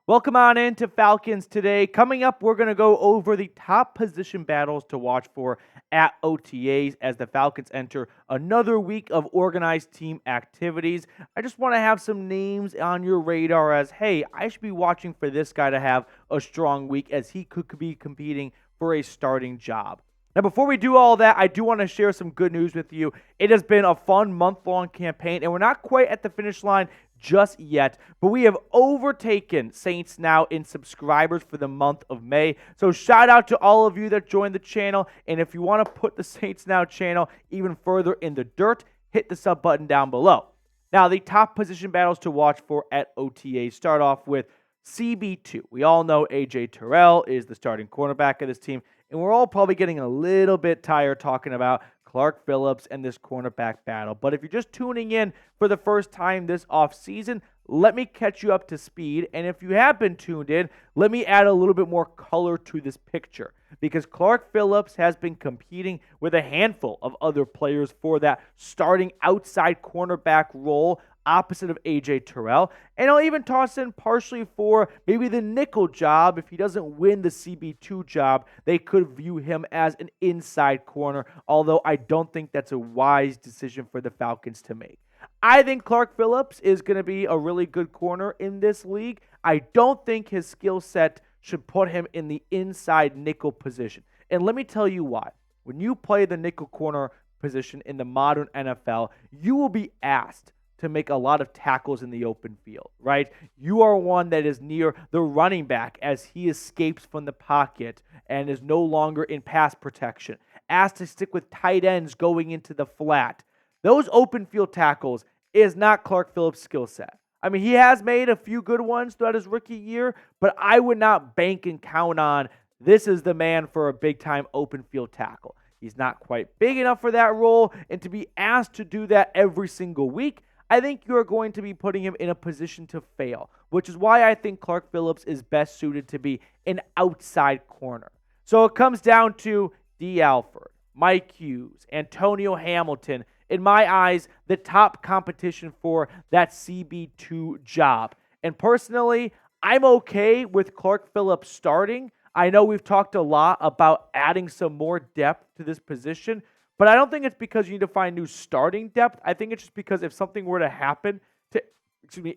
Welcome on into Falcons Today. Coming up, we're going to go over the top position battles to watch for at OTAs as the Falcons enter another week of organized team activities. I just want to have some names on your radar as, hey, I should be watching for this guy to have a strong week as he could be competing for a starting job. Now, before we do all that, I do want to share some good news with you. It has been a fun month-long campaign, and we're not quite at the finish line just yet, but we have overtaken Saints Now in subscribers for the month of May. So shout out to all of you that joined the channel, and if you want to put the Saints Now channel even further in the dirt, hit the sub button down below. Now, the top position battles to watch for at OTA start off with CB2. We all know A.J. Terrell is the starting cornerback of this team, and we're all probably getting a little bit tired talking about Clark Phillips and this cornerback battle. But if you're just tuning in for the first time this offseason, let me catch you up to speed. And if you have been tuned in, let me add a little bit more color to this picture. Because Clark Phillips has been competing with a handful of other players for that starting outside cornerback role opposite of A.J. Terrell. And I'll even toss in partially for maybe the nickel job. If he doesn't win the CB2 job, they could view him as an inside corner, although I don't think that's a wise decision for the Falcons to make. I think Clark Phillips is going to be a really good corner in this league. I don't think his skill set should put him in the inside nickel position. And let me tell you why. When you play the nickel corner position in the modern NFL, you will be asked to make a lot of tackles in the open field, right? You are one that is near the running back as he escapes from the pocket and is no longer in pass protection. Asked to stick with tight ends going into the flat. Those open field tackles is not Clark Phillips' skill set. I mean, he has made a few good ones throughout his rookie year, but I would not bank and count on this is the man for a big-time open field tackle. He's not quite big enough for that role, and to be asked to do that every single week, I think you're going to be putting him in a position to fail, which is why I think Clark Phillips is best suited to be an outside corner. So it comes down to Dee Alford, Mike Hughes, Antonio Hamilton. In my eyes, the top competition for that CB2 job. And personally, I'm okay with Clark Phillips starting. I know we've talked a lot about adding some more depth to this position, but I don't think it's because you need to find new starting depth. I think it's just because if something were to happen to,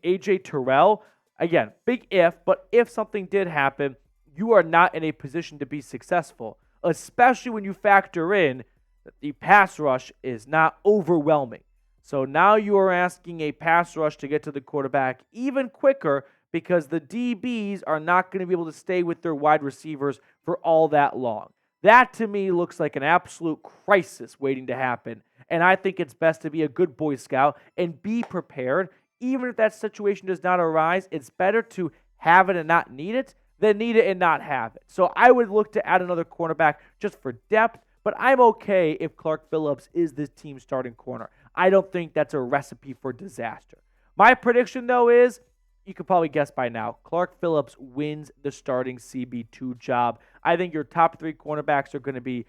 A.J. Terrell, again, big if, but if something did happen, you are not in a position to be successful, especially when you factor in that the pass rush is not overwhelming. So now you are asking a pass rush to get to the quarterback even quicker because the DBs are not going to be able to stay with their wide receivers for all that long. That, to me, looks like an absolute crisis waiting to happen, and I think it's best to be a good Boy Scout and be prepared. Even if that situation does not arise, it's better to have it and not need it than need it and not have it. So I would look to add another cornerback just for depth, but I'm okay if Clark Phillips is this team's starting corner. I don't think that's a recipe for disaster. My prediction, though, is you could probably guess by now, Clark Phillips wins the starting CB2 job. I think your top three cornerbacks are going to be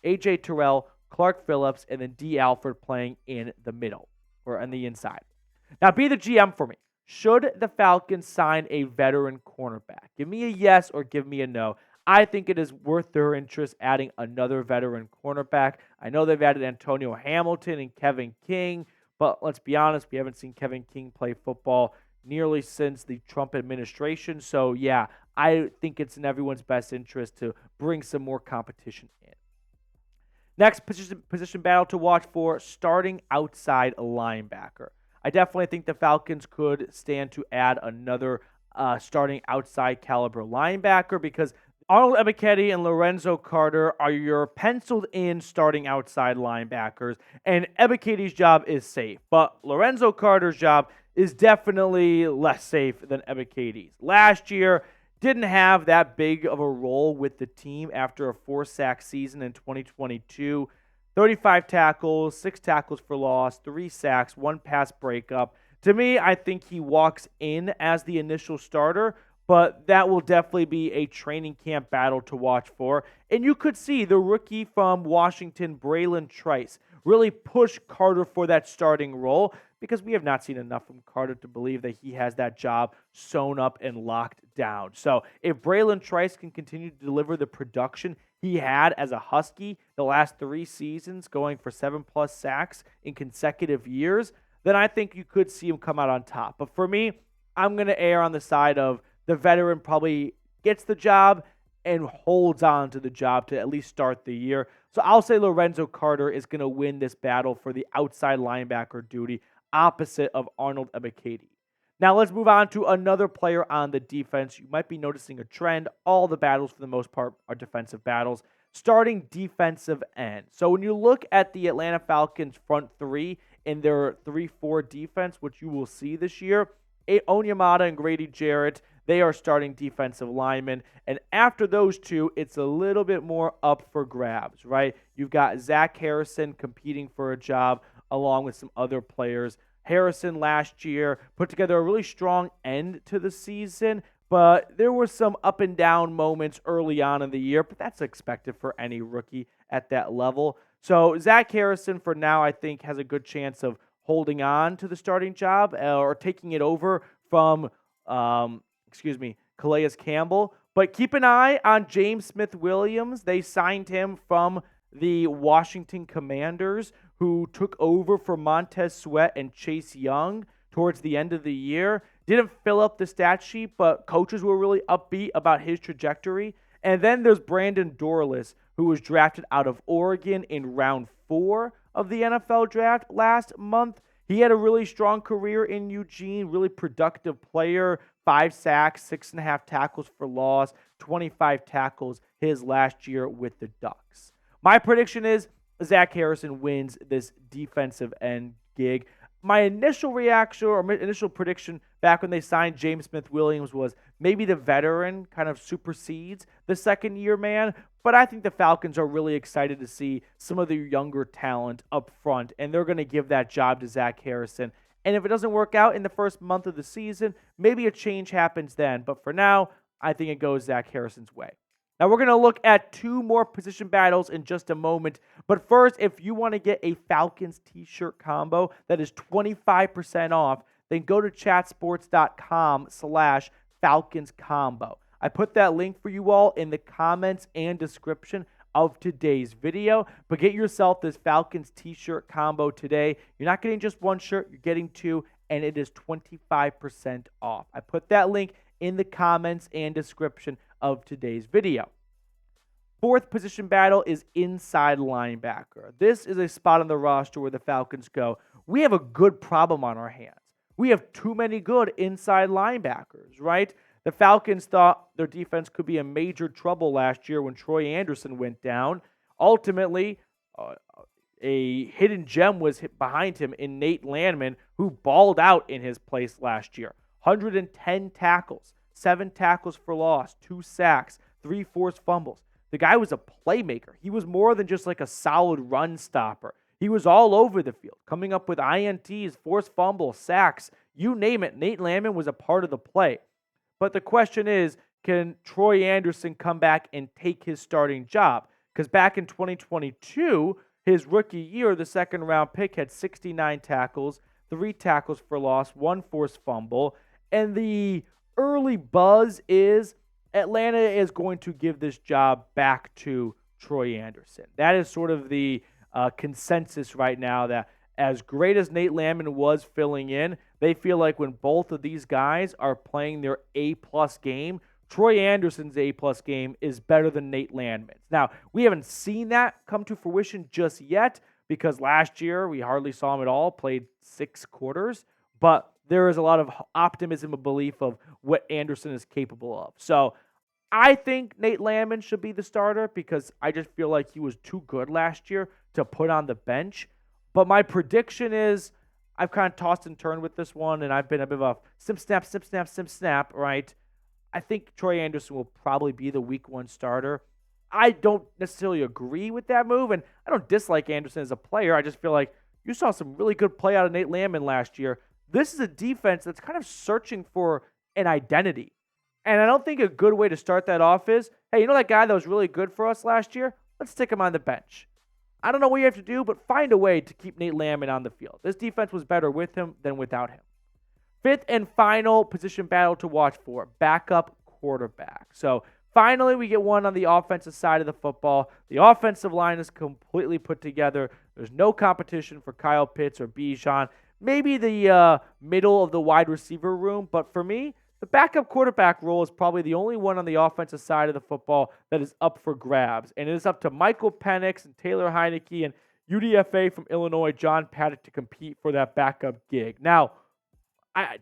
A.J. Terrell, Clark Phillips, and then Dee Alford playing in the middle or on the inside. Now, be the GM for me. Should the Falcons sign a veteran cornerback? Give me a yes or give me a no. I think it is worth their interest adding another veteran cornerback. I know they've added Antonio Hamilton and Kevin King, but let's be honest, we haven't seen Kevin King play football nearly since the Trump administration. So, yeah, I think it's in everyone's best interest to bring some more competition in. Next position battle to watch for, starting outside linebacker. I definitely think the Falcons could stand to add another starting outside caliber linebacker because Arnold Ebiketie and Lorenzo Carter are your penciled-in starting outside linebackers, and Ebiketie's job is safe, but Lorenzo Carter's job is definitely less safe than Ebiketie's. Last year, didn't have that big of a role with the team after a 4-sack season in 2022. 35 tackles, 6 tackles for loss, 3 sacks, 1 pass breakup. To me, I think he walks in as the initial starter, but that will definitely be a training camp battle to watch for. And you could see the rookie from Washington, Braylon Trice, really push Carter for that starting role because we have not seen enough from Carter to believe that he has that job sewn up and locked down. So if Braylon Trice can continue to deliver the production he had as a Husky the last 3 seasons, going for 7+ sacks in consecutive years, then I think you could see him come out on top. But for me, I'm going to err on the side of the veteran probably gets the job and holds on to the job to at least start the year. So I'll say Lorenzo Carter is going to win this battle for the outside linebacker duty opposite of Arnold Ebiketie. Now let's move on to another player on the defense. You might be noticing a trend. All the battles, for the most part, are defensive battles. Starting defensive end. So when you look at the Atlanta Falcons front three in their 3-4 defense, which you will see this year, Onyemata and Grady Jarrett, they are starting defensive linemen. And after those two, it's a little bit more up for grabs, right? You've got Zach Harrison competing for a job along with some other players. Harrison last year put together a really strong end to the season, but there were some up and down moments early on in the year, but that's expected for any rookie at that level. So Zach Harrison, for now, I think has a good chance of holding on to the starting job or taking it over from, Calais Campbell. But keep an eye on James Smith-Williams. They signed him from the Washington Commanders, who took over for Montez Sweat and Chase Young towards the end of the year. Didn't fill up the stat sheet, but coaches were really upbeat about his trajectory. And then there's Brandon Dorlus, who was drafted out of Oregon in round 4 of the NFL draft last month. He had a really strong career in Eugene, really productive player, 5 sacks, 6.5 tackles for loss, 25 tackles his last year with the Ducks. My prediction is Zach Harrison wins this defensive end gig. My initial reaction or initial prediction back when they signed James Smith-Williams was maybe the veteran kind of supersedes the second-year man, but I think the Falcons are really excited to see some of the younger talent up front, and they're going to give that job to Zach Harrison. And if it doesn't work out in the first month of the season, maybe a change happens then. But for now, I think it goes Zach Harrison's way. Now, we're going to look at 2 more position battles in just a moment. But first, if you want to get a Falcons t-shirt combo that is 25% off, then go to chatsports.com/Falcons combo. I put that link for you all in the comments and description of today's video. But get yourself this Falcons t-shirt combo today. You're not getting just 1 shirt, you're getting 2, and it is 25% off. I put that link in the comments and description of today's video. 4th position battle is inside linebacker. This is a spot on the roster where the Falcons go, we have a good problem on our hands. We have too many good inside linebackers, right? The Falcons thought their defense could be in major trouble last year when Troy Anderson went down. Ultimately, a hidden gem was hit behind him in Nate Landman, who balled out in his place last year. 110 tackles, 7 tackles for loss, 2 sacks, 3 forced fumbles. The guy was a playmaker. He was more than just like a solid run stopper. He was all over the field, coming up with INTs, forced fumbles, sacks, you name it. Nate Landman was a part of the play. But the question is, can Troy Anderson come back and take his starting job? Because back in 2022, his rookie year, the 2nd-round pick had 69 tackles, 3 tackles for loss, 1 forced fumble. And the early buzz is Atlanta is going to give this job back to Troy Anderson. That is sort of the consensus right now, that as great as Nate Landman was filling in, they feel like when both of these guys are playing their A-plus game, Troy Anderson's A-plus game is better than Nate Landman's. Now, we haven't seen that come to fruition just yet because last year we hardly saw him at all, played 6 quarters, but there is a lot of optimism and belief of what Anderson is capable of. So I think Nate Landman should be the starter because I just feel like he was too good last year to put on the bench. But my prediction is I've kind of tossed and turned with this one, and I've been a bit of a sim snap, right? I think Troy Anderson will probably be the week 1 starter. I don't necessarily agree with that move, and I don't dislike Anderson as a player. I just feel like you saw some really good play out of Nate Landman last year. This is a defense that's kind of searching for an identity. And I don't think a good way to start that off is, hey, you know that guy that was really good for us last year? Let's stick him on the bench. I don't know what you have to do, but find a way to keep Nate Landman on the field. This defense was better with him than without him. Fifth and final position battle to watch for, backup quarterback. So finally, we get one on the offensive side of the football. The offensive line is completely put together. There's no competition for Kyle Pitts or Bijan. Maybe the middle of the wide receiver room, but for me, the backup quarterback role is probably the only one on the offensive side of the football that is up for grabs. And it is up to Michael Penix and Tyler Heinicke and UDFA from Illinois, John Paddock, to compete for that backup gig. Now,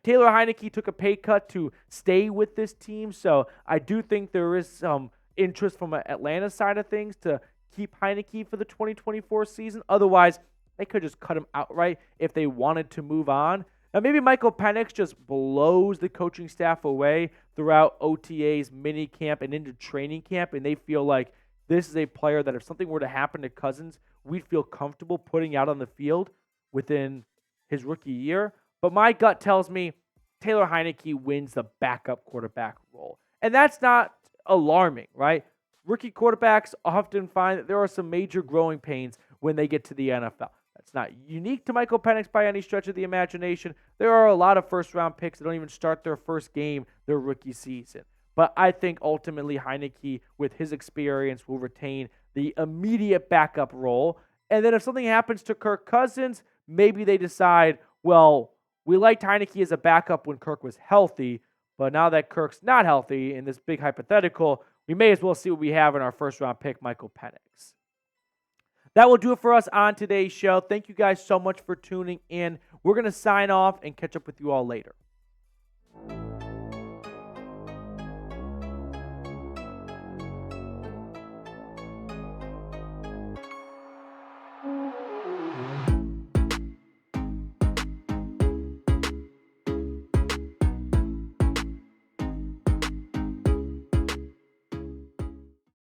Tyler Heinicke took a pay cut to stay with this team, so I do think there is some interest from an Atlanta side of things to keep Heinicke for the 2024 season. Otherwise, they could just cut him outright if they wanted to move on. Now, maybe Michael Penix just blows the coaching staff away throughout OTAs, mini camp, and into training camp, and they feel like this is a player that if something were to happen to Cousins, we'd feel comfortable putting out on the field within his rookie year. But my gut tells me Tyler Heinicke wins the backup quarterback role. And that's not alarming, right? Rookie quarterbacks often find that there are some major growing pains when they get to the NFL. That's not unique to Michael Penix by any stretch of the imagination. There are a lot of first-round picks that don't even start their first game their rookie season. But I think ultimately Heinicke, with his experience, will retain the immediate backup role. And then if something happens to Kirk Cousins, maybe they decide, well, we liked Heinicke as a backup when Kirk was healthy, but now that Kirk's not healthy in this big hypothetical, we may as well see what we have in our first-round pick, Michael Penix. That will do it for us on today's show. Thank you guys so much for tuning in. We're going to sign off and catch up with you all later.